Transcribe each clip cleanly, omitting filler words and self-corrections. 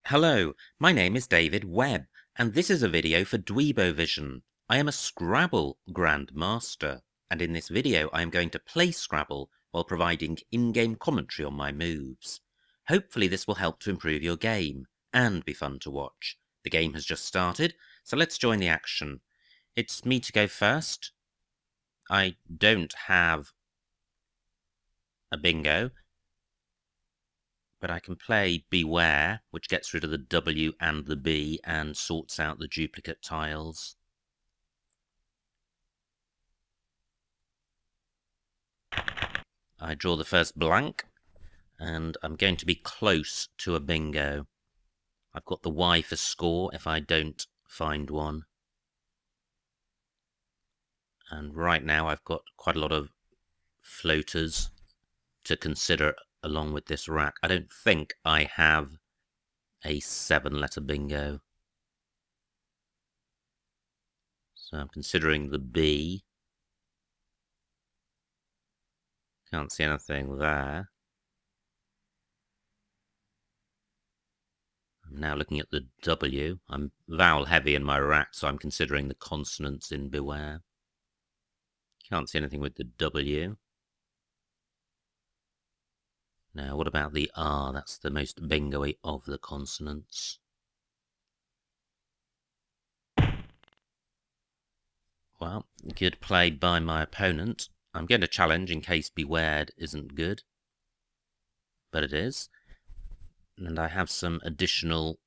Hello, my name is David Webb, and this is a video for Dweebovision. I am a Scrabble grandmaster, and in this video I am going to play Scrabble while providing in-game commentary on my moves. Hopefully this will help to improve your game, and be fun to watch. The game has just started, so let's join the action. It's me to go first. I don't have a bingo, but I can play Beware, which gets rid of the W and the B and sorts out the duplicate tiles. I draw the first blank, and I'm going to be close to a bingo. I've got the Y for score if I don't find one. And right now I've got quite a lot of floaters to consider along with this rack. I don't think I have a 7-letter bingo. So I'm considering the B. Can't see anything there. I'm now looking at the W. I'm vowel heavy in my rack, so I'm considering the consonants in Beware. Can't see anything with the W. Now, what about the R? That's the most bingo-y of the consonants. Well, good play by my opponent. I'm going to challenge in case Beware isn't good. But it is. And I have some additional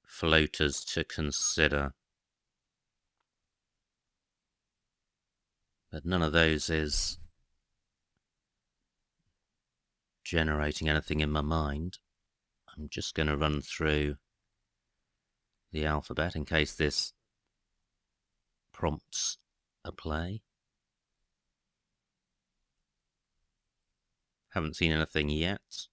floaters to consider. But none of those is generating anything in my mind. I'm just going to run through the alphabet in case this prompts a play. Haven't seen anything yet.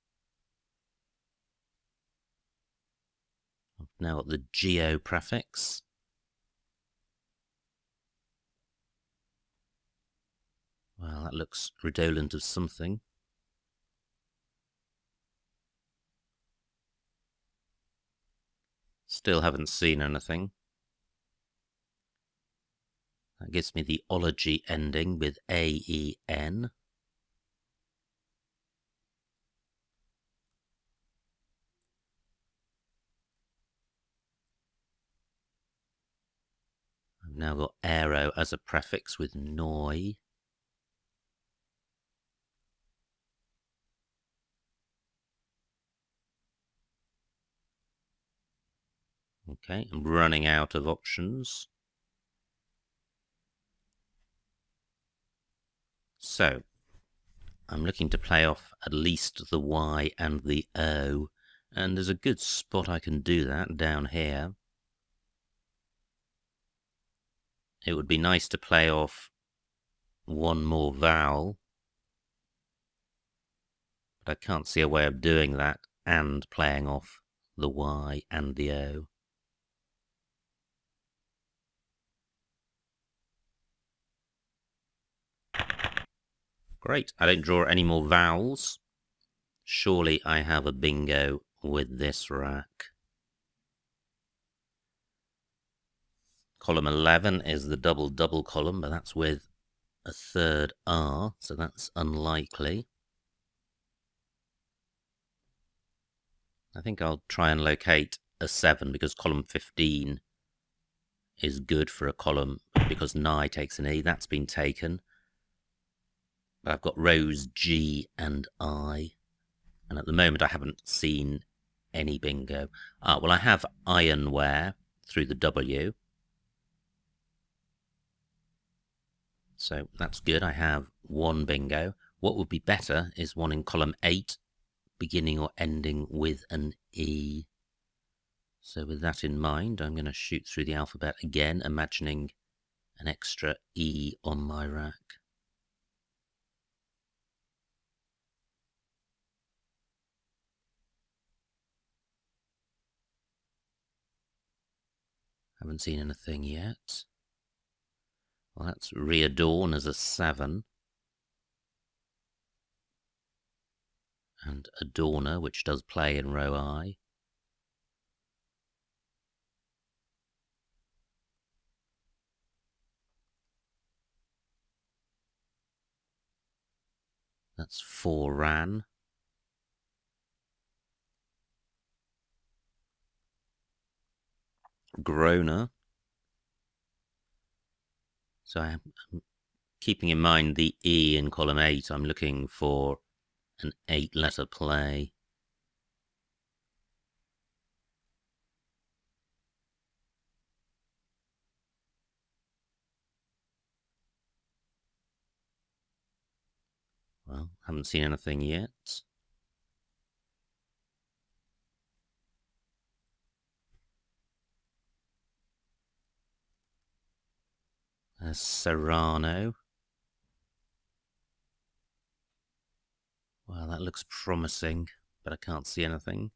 I've now got the geo prefix. Well, that looks redolent of something. Still haven't seen anything. That gives me the ology ending with A-E-N. I've now got aero as a prefix with noi. Okay, I'm running out of options. So, I'm looking to play off at least the Y and the O, and there's a good spot I can do that down here. It would be nice to play off one more vowel, but I can't see a way of doing that and playing off the Y and the O. Great, I don't draw any more vowels. Surely I have a bingo with this rack. Column 11 is the double column, but that's with a third R, so that's unlikely. I think I'll try and locate a 7 because column 15 is good for a column because Ni takes an E. That's been taken. But I've got rows G and I, and at the moment I haven't seen any bingo. Well, I have ironware through the W. So that's good. I have one bingo. What would be better is one in column 8, beginning or ending with an E. So with that in mind, I'm going to shoot through the alphabet again, imagining an extra E on my rack. Haven't seen anything yet. Well, that's readorn as a 7. And adorner, which does play in row I. That's 4 ran. Groner. So I'm keeping in mind the E in column 8, I'm looking for an 8-letter play. Well, haven't seen anything yet. There's Serrano. Well, that looks promising, but I can't see anything.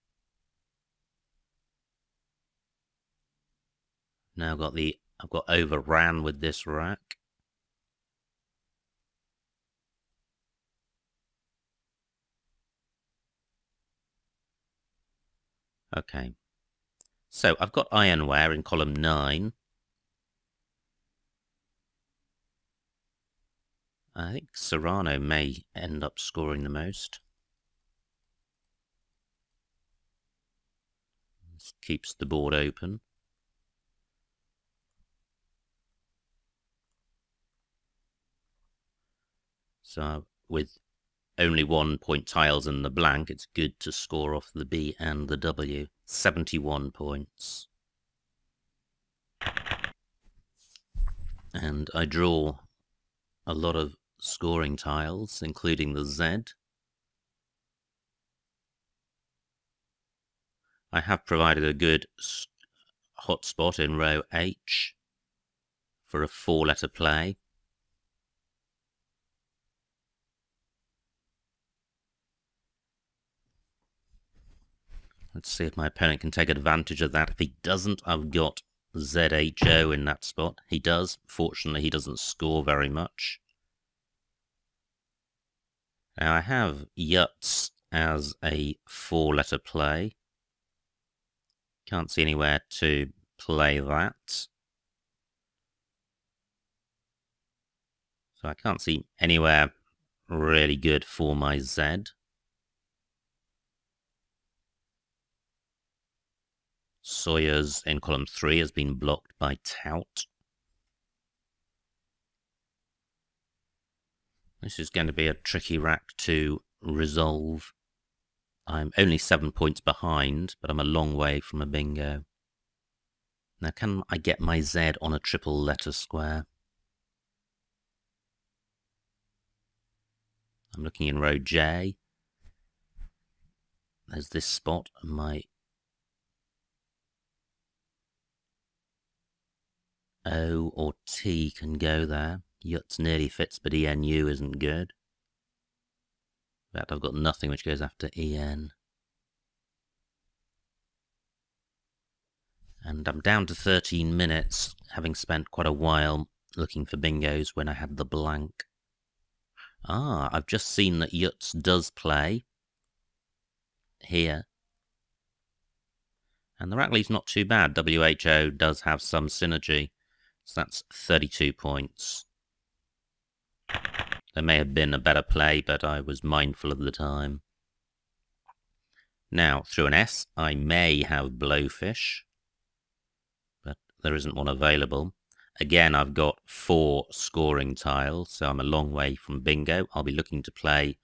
Now I've got overran with this rack. Okay. So I've got ironware in column 9. I think Serrano may end up scoring the most. This keeps the board open. So with only 1 point tiles in the blank, it's good to score off the B and the W. 71 points. And I draw a lot of scoring tiles, including the Z. I have provided a good hotspot in row H for a 4-letter play. Let's see if my opponent can take advantage of that. If he doesn't, I've got ZHO in that spot. He does. Fortunately, he doesn't score very much. Now, I have Yuts as a 4-letter play. Can't see anywhere to play that. So I can't see anywhere really good for my Z. Sawyer's in column 3 has been blocked by Tout. This is going to be a tricky rack to resolve. I'm only 7 points behind, but I'm a long way from a bingo. Now, can I get my Z on a triple letter square? I'm looking in row J. There's this spot, and my O or T can go there. Yuts nearly fits, but ENU isn't good. In fact, I've got nothing which goes after EN. And I'm down to 13 minutes, having spent quite a while looking for bingos when I had the blank. Ah, I've just seen that Yuts does play here. And the rack lead's not too bad. WHO does have some synergy. So that's 32 points. There may have been a better play, but I was mindful of the time. Now, through an S, I may have Blowfish, but there isn't one available. Again, I've got 4 scoring tiles, so I'm a long way from bingo. I'll be looking to play,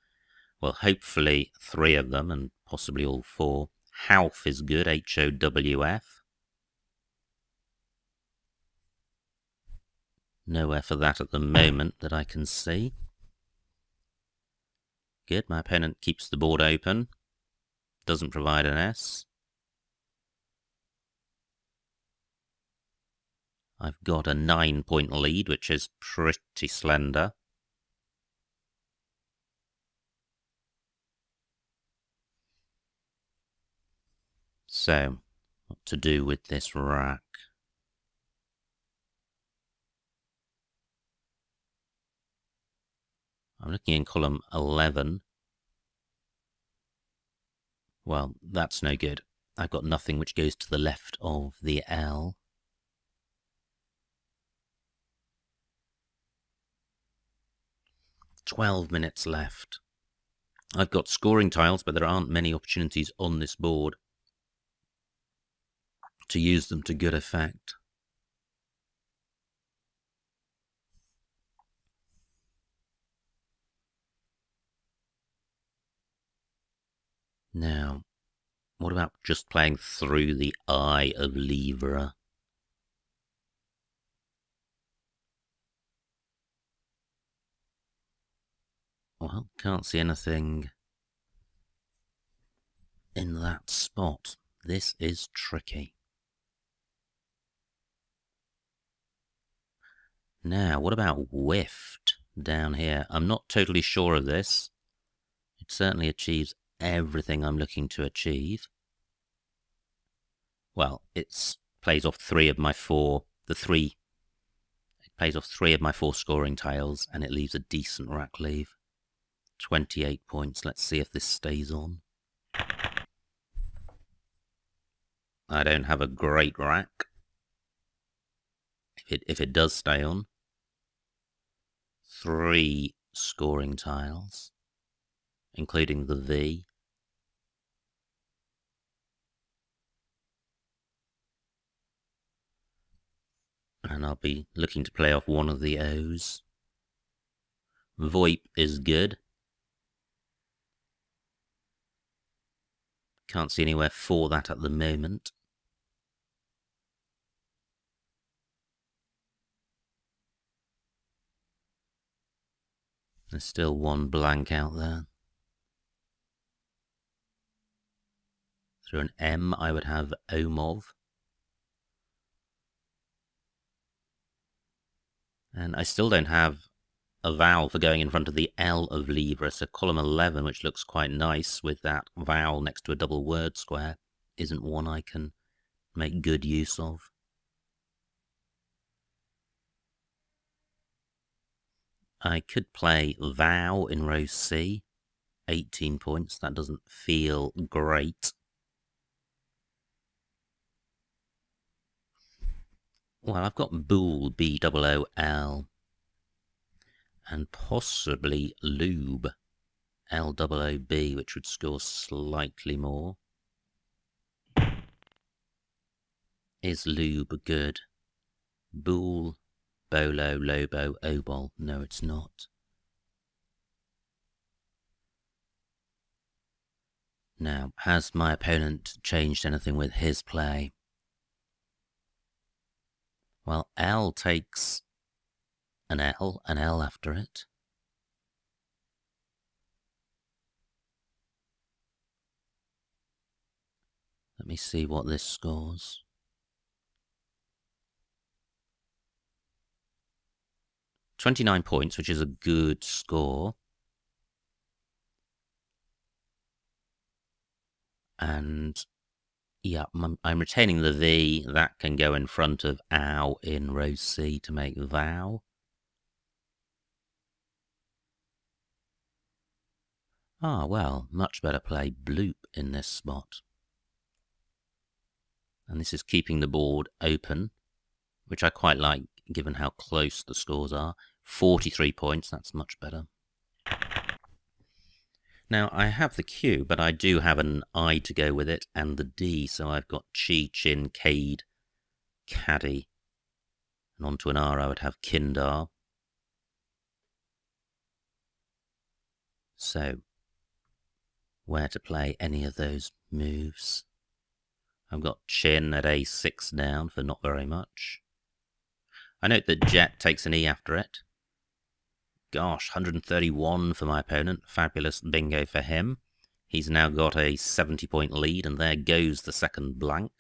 well, hopefully 3 of them, and possibly all 4. Howf is good, HOWF. Nowhere for that at the moment that I can see. Good, my opponent keeps the board open. Doesn't provide an S. I've got a 9-point lead, which is pretty slender. So, what to do with this rack? I'm looking in column 11. Well, that's no good. I've got nothing which goes to the left of the L. "12 minutes left. I've got scoring tiles, but there aren't many opportunities on this board to use them to good effect. Now, what about just playing through the eye of Livre? Well, can't see anything in that spot. This is tricky. Now, what about whiffed down here? I'm not totally sure of this. It certainly achieves everything I'm looking to achieve. Well, it plays off three of my four, it plays off three of my four scoring tiles, and it leaves a decent rack leave. 28 points. Let's see if this stays on. I don't have a great rack. If it does stay on. 3 scoring tiles, including the V. And I'll be looking to play off one of the O's. VoIP is good. Can't see anywhere for that at the moment. There's still one blank out there. Through an M, I would have Omov. And I still don't have a vowel for going in front of the L of Livre, so column 11, which looks quite nice with that vowel next to a double word square, isn't one I can make good use of. I could play vow in row C, 18 points. That doesn't feel great. Well, I've got bool, B-O-O-L, and possibly loob, L-O-O-B, which would score slightly more. Is loob good? Bool, bolo, lobo, obol. No, it's not. Now, has my opponent changed anything with his play? Well, L takes an L after it. Let me see what this scores. 29 points, which is a good score. And yeah, I'm retaining the V. That can go in front of ow in row C to make vow. Ah, well, much better play bloop in this spot. And this is keeping the board open, which I quite like given how close the scores are. 43 points, that's much better. Now, I have the Q, but I do have an I to go with it, and the D, so I've got chi, chin, cade, caddy. And onto an R, I would have kindar. So, where to play any of those moves? I've got chin at A6 down for not very much. I note that jet takes an E after it. Gosh, 131 for my opponent. Fabulous bingo for him. He's now got a 70-point lead, and there goes the second blank.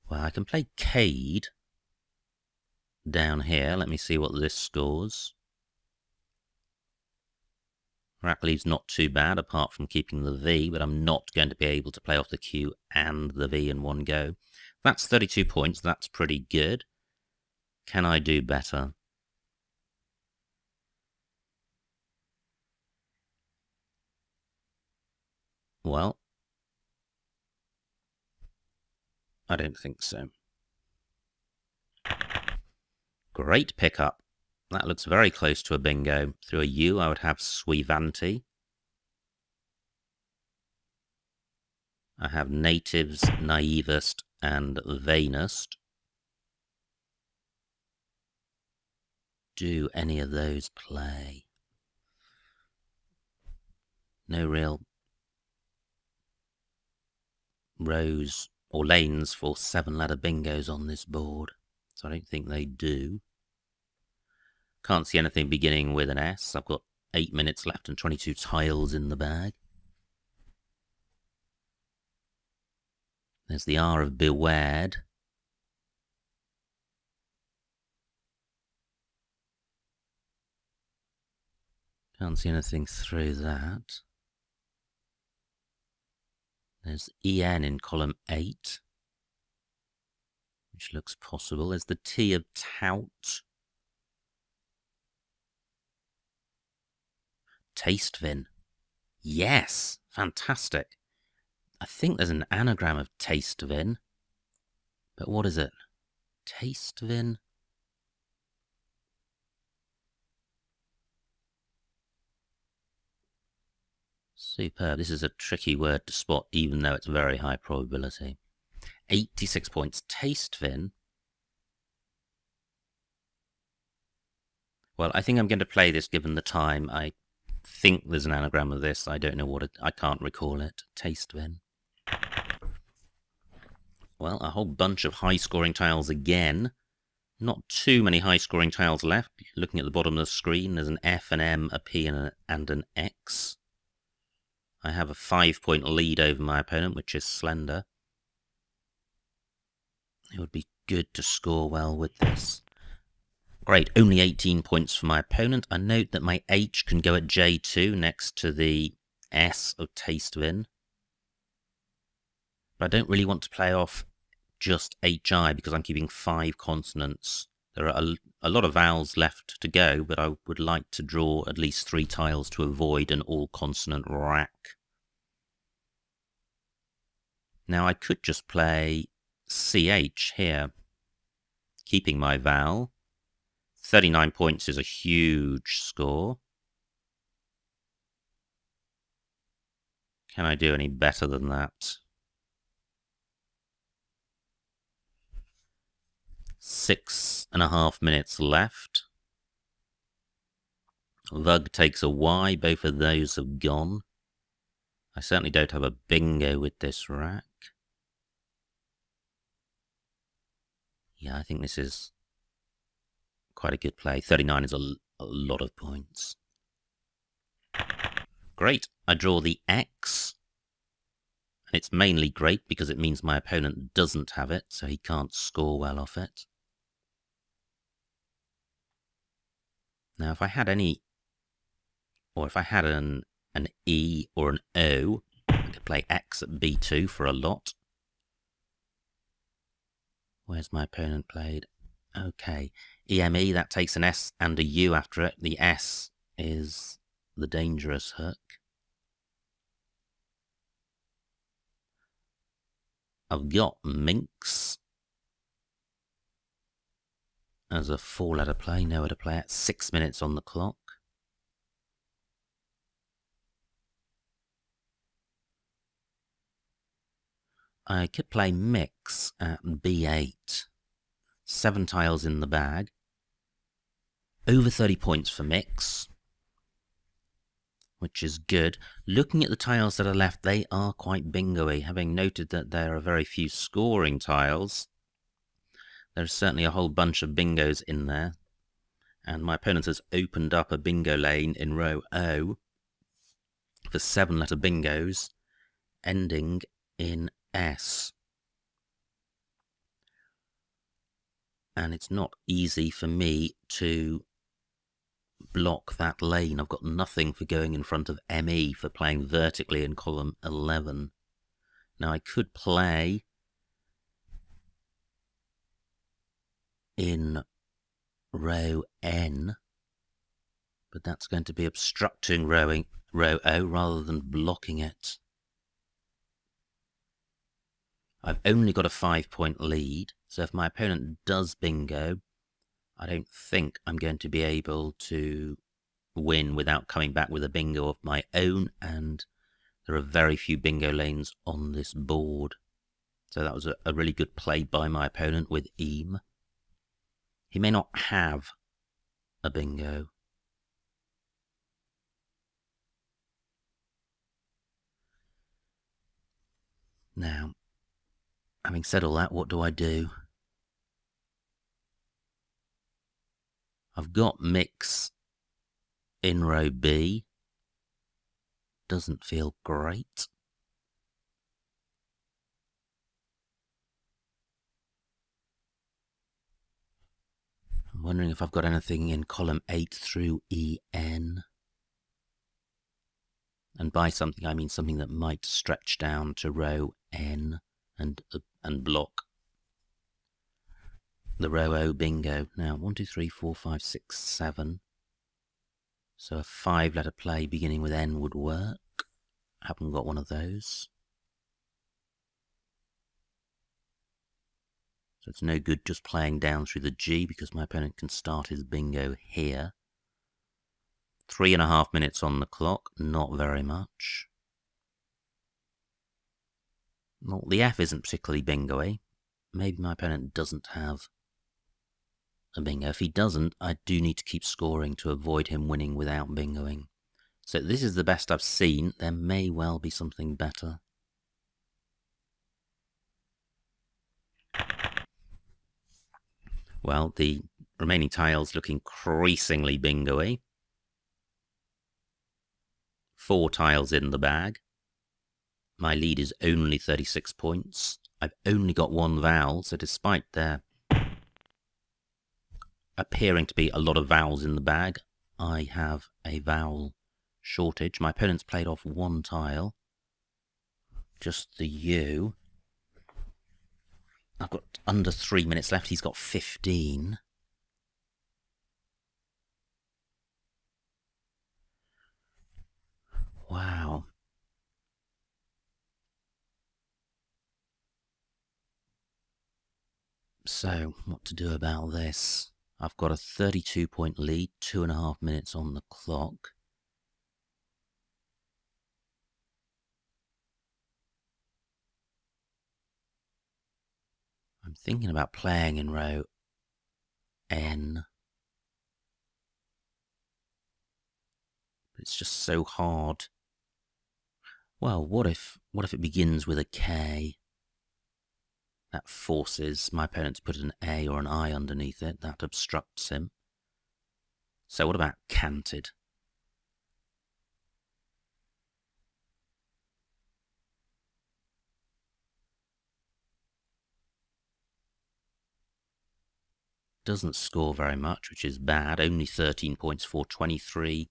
Well, I can play cade down here. Let me see what this scores. Rack leave's not too bad, apart from keeping the V, but I'm not going to be able to play off the Q and the V in one go. That's 32 points. That's pretty good. Can I do better? Well, I don't think so. Great pickup. That looks very close to a bingo. Through a U, I would have Suivanti. I have Natives, Naivest, and Vainest. Do any of those play? No real rows or lanes for 7-letter bingos on this board, so I don't think they do. Can't see anything beginning with an S. I've got 8 minutes left and 22 tiles in the bag. There's the R of Bewared. Can't see anything through that. There's EN in column 8, which looks possible. There's the T of Tout. Tastevin. Yes! Fantastic. I think there's an anagram of Tastevin. But what is it? Tastevin? Superb. This is a tricky word to spot, even though it's very high probability. 86 points. Tastevin. Well, I think I'm going to play this given the time. I think there's an anagram of this. I don't know what it... I can't recall it. Tastevin. Well, a whole bunch of high-scoring tiles again. Not too many high-scoring tiles left. Looking at the bottom of the screen, there's an F, an M, a P, and an X. I have a 5-point lead over my opponent, which is slender. It would be good to score well with this. Great, only 18 points for my opponent. I note that my H can go at J2 next to the S of Tastevin. But I don't really want to play off just HI because I'm keeping 5 consonants. There are a lot of vowels left to go, but I would like to draw at least 3 tiles to avoid an all-consonant rack. Now I could just play CH here, keeping my vowel. 39 points is a huge score. Can I do any better than that? 6.5 minutes left. Vug takes a Y, both of those have gone. I certainly don't have a bingo with this rack. Yeah, I think this is quite a good play. 39 is a lot of points. Great, I draw the X. It's mainly great because it means my opponent doesn't have it, so he can't score well off it. Now, if I had any, or if I had an E or an O, I could play X at B2 for a lot. Where's my opponent played? Okay, EME, that takes an S and a U after it. The S is the dangerous hook. I've got Minx as a 4-letter play, nowhere to play at. 6 minutes on the clock. I could play Mix at B8. 7 tiles in the bag. Over 30 points for Mix, which is good. Looking at the tiles that are left, they are quite bingo-y. Having noted that there are very few scoring tiles, there's certainly a whole bunch of bingos in there. And my opponent has opened up a bingo lane in row O for 7-letter bingos, ending in S. And it's not easy for me to block that lane. I've got nothing for going in front of ME for playing vertically in column 11. Now I could play in row N, but that's going to be obstructing row O rather than blocking it. I've only got a 5-point lead, so if my opponent does bingo, I don't think I'm going to be able to win without coming back with a bingo of my own, and there are very few bingo lanes on this board. So that was a really good play by my opponent with Eam. He may not have a bingo. Now, having said all that, what do I do? I've got mix in row B. Doesn't feel great. I'm wondering if I've got anything in column 8 through EN. And by something, I mean something that might stretch down to row N and block the row O bingo. Now, 1, 2, 3, 4, 5, 6, 7. So a 5-letter play beginning with N would work. Haven't got one of those. So it's no good just playing down through the G because my opponent can start his bingo here. 3.5 minutes on the clock, not very much. Well, the F isn't particularly bingo-y. Maybe my opponent doesn't have a bingo. If he doesn't, I do need to keep scoring to avoid him winning without bingoing. So this is the best I've seen. There may well be something better. Well, the remaining tiles look increasingly bingo-y. 4 tiles in the bag. My lead is only 36 points. I've only got 1 vowel, so despite there appearing to be a lot of vowels in the bag, I have a vowel shortage. My opponent's played off 1 tile, just the U. I've got under 3 minutes left. He's got 15. Wow. So, what to do about this? I've got a 32-point lead, 2.5 minutes on the clock. I'm thinking about playing in row N. But it's just so hard. Well, what if it begins with a K? That forces my opponent to put an A or an I underneath it. That obstructs him. So what about canted? Doesn't score very much, which is bad. Only 13 points for 23.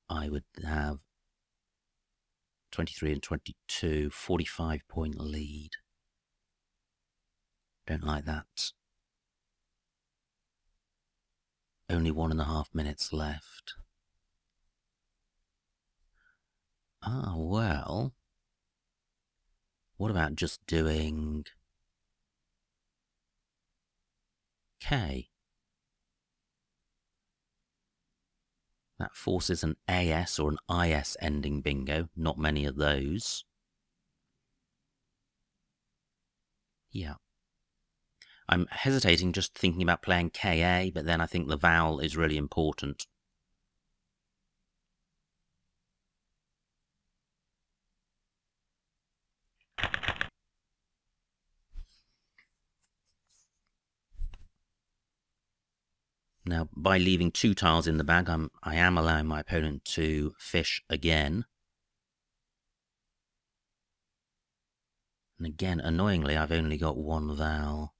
I would have 23 and 22, 45-point lead. Don't like that. Only 1.5 minutes left. Ah, well. What about just doing K? That forces an AS or an IS ending bingo. Not many of those. Yeah. I'm hesitating just thinking about playing KA, but then I think the vowel is really important. Now, by leaving 2 tiles in the bag, I am allowing my opponent to fish again. And again, annoyingly, I've only got 1 vowel.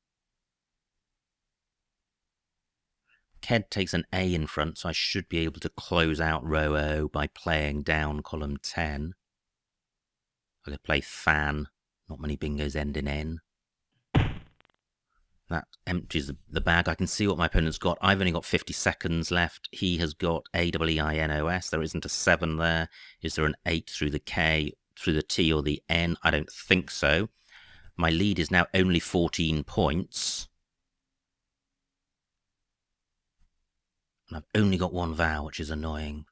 Ked takes an A in front, so I should be able to close out row O by playing down column 10. I could play fan. Not many bingos end in N. That empties the bag. I can see what my opponent's got. I've only got 50 seconds left. He has got AWEINOS. There isn't a 7 there. Is there an 8 through the K, through the T or the N? I don't think so. My lead is now only 14 points. And I've only got one vowel, which is annoying.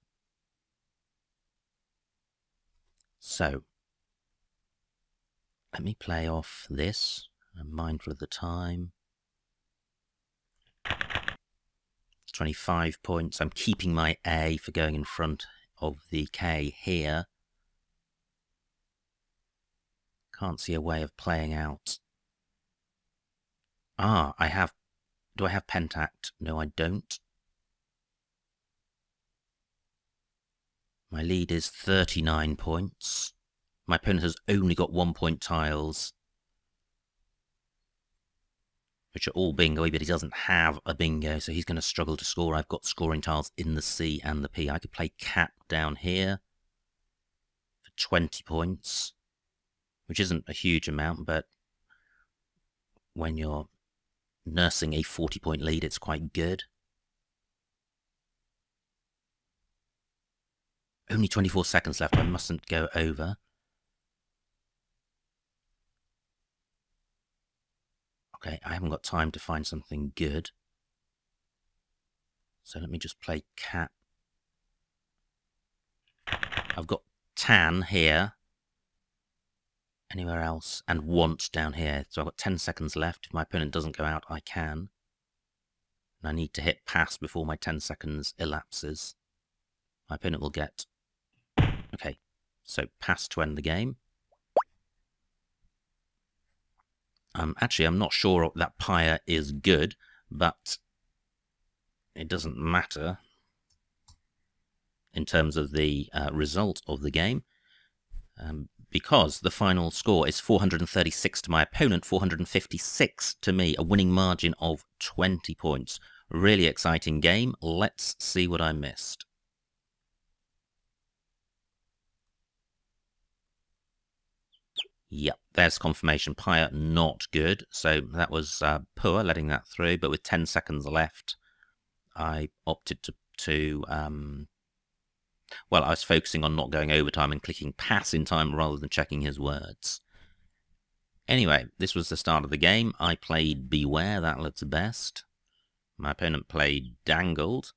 So, let me play off this. I'm mindful of the time. 25 points. I'm keeping my A for going in front of the K here. Can't see a way of playing out. Ah, I have... Do I have pentact? No, I don't. My lead is 39 points. My opponent has only got 1 point tiles, which are all bingo, but he doesn't have a bingo, so he's going to struggle to score. I've got scoring tiles in the C and the P. I could play cap down here for 20 points, which isn't a huge amount, but when you're nursing a 40-point lead, it's quite good. Only 24 seconds left. I mustn't go over. Okay, I haven't got time to find something good. So let me just play cap. I've got tan here. Anywhere else? And want down here. So I've got 10 seconds left. If my opponent doesn't go out, I can. And I need to hit pass before my 10 seconds elapses. My opponent will get... Okay, so pass to end the game. Actually, I'm not sure that Pyre is good, but it doesn't matter in terms of the result of the game, because the final score is 436 to my opponent, 456 to me, a winning margin of 20 points. Really exciting game. Let's see what I missed. Yep, there's confirmation. Pyre not good, so that was poor letting that through, but with 10 seconds left, I opted to well, I was focusing on not going overtime and clicking pass in time rather than checking his words. Anyway, this was the start of the game. I played Beware, that looks best. My opponent played Dangled.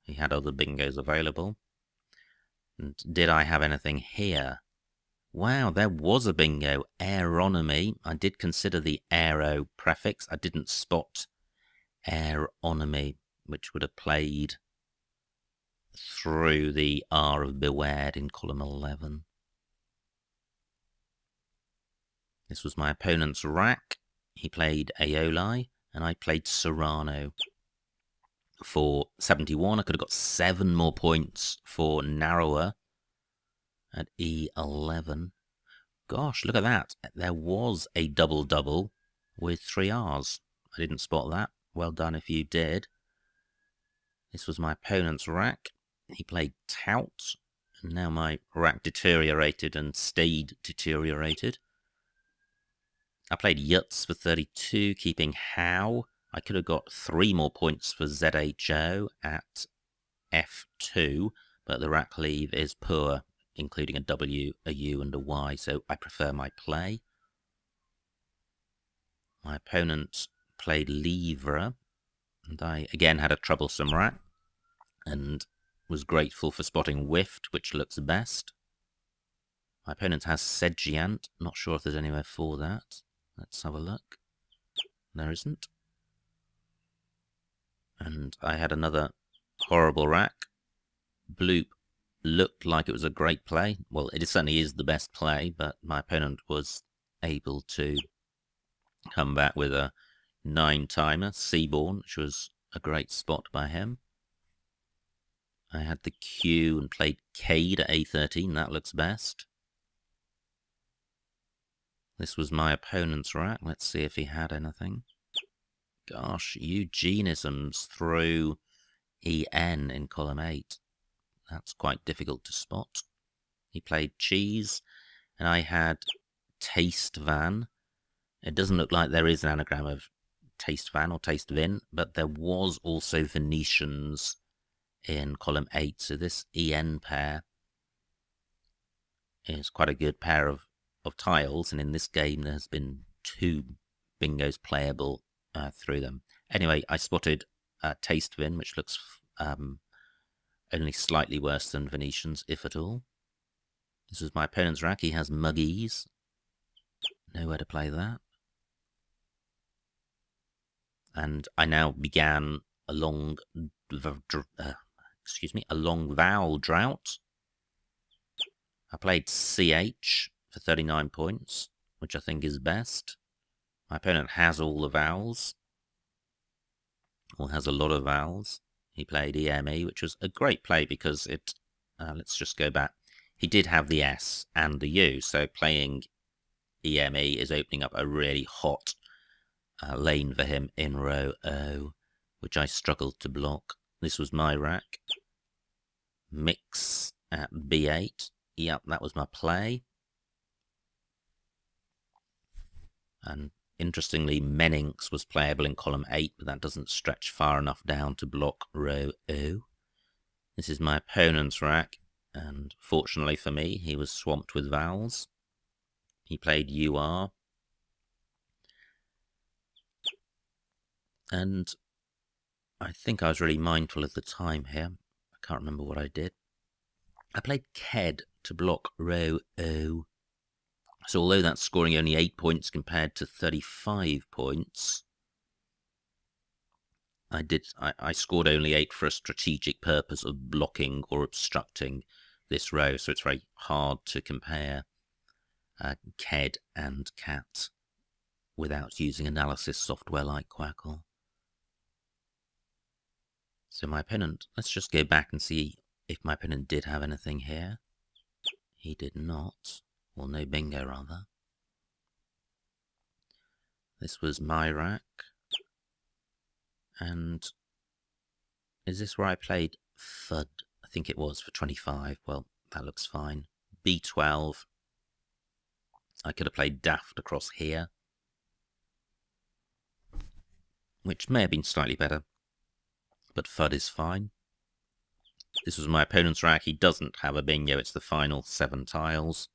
He had other bingos available. And did I have anything here? Wow, there was a bingo. Aeronomy. I did consider the aero prefix. I didn't spot aeronomy, which would have played through the R of Beware in column 11. This was my opponent's rack. He played Aeoli, and I played Serrano for 71. I could have got 7 more points for narrower at E11. Gosh, look at that. There was a double-double with 3 Rs. I didn't spot that. Well done if you did. This was my opponent's rack. He played Tout. And now my rack deteriorated and stayed deteriorated. I played Yuts for 32, keeping How. I could have got 3 more points for ZHO at F2, but the rack leave is poor, including a W, a U, and a Y, so I prefer my play. My opponent played Livre, and I again had a troublesome rack, and was grateful for spotting Whiffed, which looks best. My opponent has Segiant, not sure if there's anywhere for that. Let's have a look. There isn't. And I had another horrible rack. Bloop looked like it was a great play. Well, it certainly is the best play, but my opponent was able to come back with a 9-timer, Seaborn, which was a great spot by him. I had the Q and played Cade at A13, that looks best. This was my opponent's rack. Let's see if he had anything. Gosh, Eugenisms through EN in column 8. That's quite difficult to spot. He played Cheese, and I had Taste Van. It doesn't look like there is an anagram of Taste Van or Taste Vin, but there was also Venetians in column 8, so this EN pair is quite a good pair of tiles, and in this game there has been 2 bingos playable through them. Anyway, I spotted Taste Vin, which looks only slightly worse than Venetians, if at all. This is my opponent's rack. He has muggies. Nowhere to play that. And I now began a long vowel drought. I played CH for 39 points, which I think is best. My opponent has all the vowels, or has a lot of vowels. He played EME, which was a great play because it, let's just go back. He did have the S and the U, so playing EME is opening up a really hot lane for him in row O, which I struggled to block. This was my rack. Mix at B8. Yep, that was my play. And interestingly, Menninx was playable in column 8, but that doesn't stretch far enough down to block row O. This is my opponent's rack, and fortunately for me, he was swamped with vowels. He played UR. And I think I was really mindful of the time here. I can't remember what I did. I played KED to block row O. So although that's scoring only 8 points compared to 35 points, I scored only 8 for a strategic purpose of blocking or obstructing this row. So it's very hard to compare KED and CAT without using analysis software like Quackle. So my opponent, let's just go back and see if my opponent did have anything here. He did not. Well, no bingo, rather. This was my rack. And is this where I played FUD? I think it was for 25. Well, that looks fine. B12. I could have played daft across here, which may have been slightly better, but FUD is fine. This was my opponent's rack. He doesn't have a bingo. It's the final 7 tiles.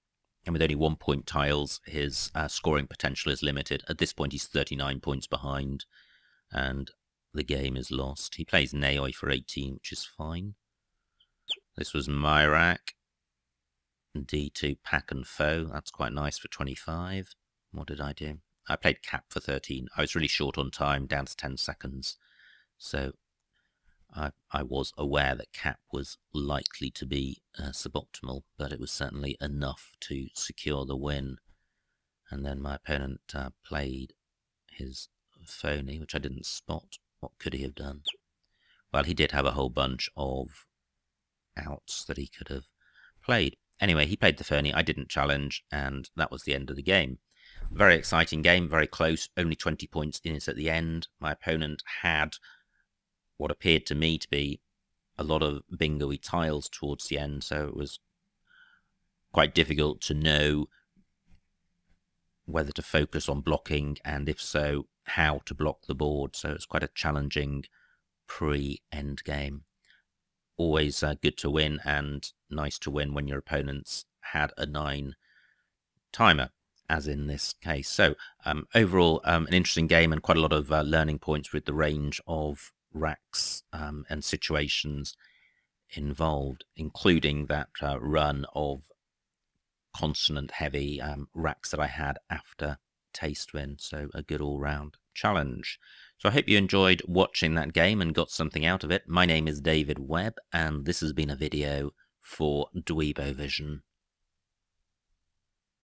And with only 1 point tiles, his scoring potential is limited. At this point, he's 39 points behind, and the game is lost. He plays Naoi for 18, which is fine. This was my rack. D2, pack and foe. That's quite nice for 25. What did I do? I played cap for 13. I was really short on time, down to 10 seconds. So I was aware that cap was likely to be suboptimal, but it was certainly enough to secure the win. And then my opponent played his phony, which I didn't spot. What could he have done? Well, he did have a whole bunch of outs that he could have played. Anyway, he played the phony. I didn't challenge, and that was the end of the game. Very exciting game, very close. Only 20 points in it at the end. My opponent had what appeared to me to be a lot of bingo-y tiles towards the end, so it was quite difficult to know whether to focus on blocking, and if so, how to block the board. So it's quite a challenging pre-end game. Always good to win, and nice to win when your opponents had a 9 timer, as in this case. So overall, an interesting game and quite a lot of learning points with the range of racks and situations involved, including that run of consonant-heavy racks that I had after Taste Win. So a good all-round challenge. So I hope you enjoyed watching that game and got something out of it. My name is David Webb, and this has been a video for Dweebovision.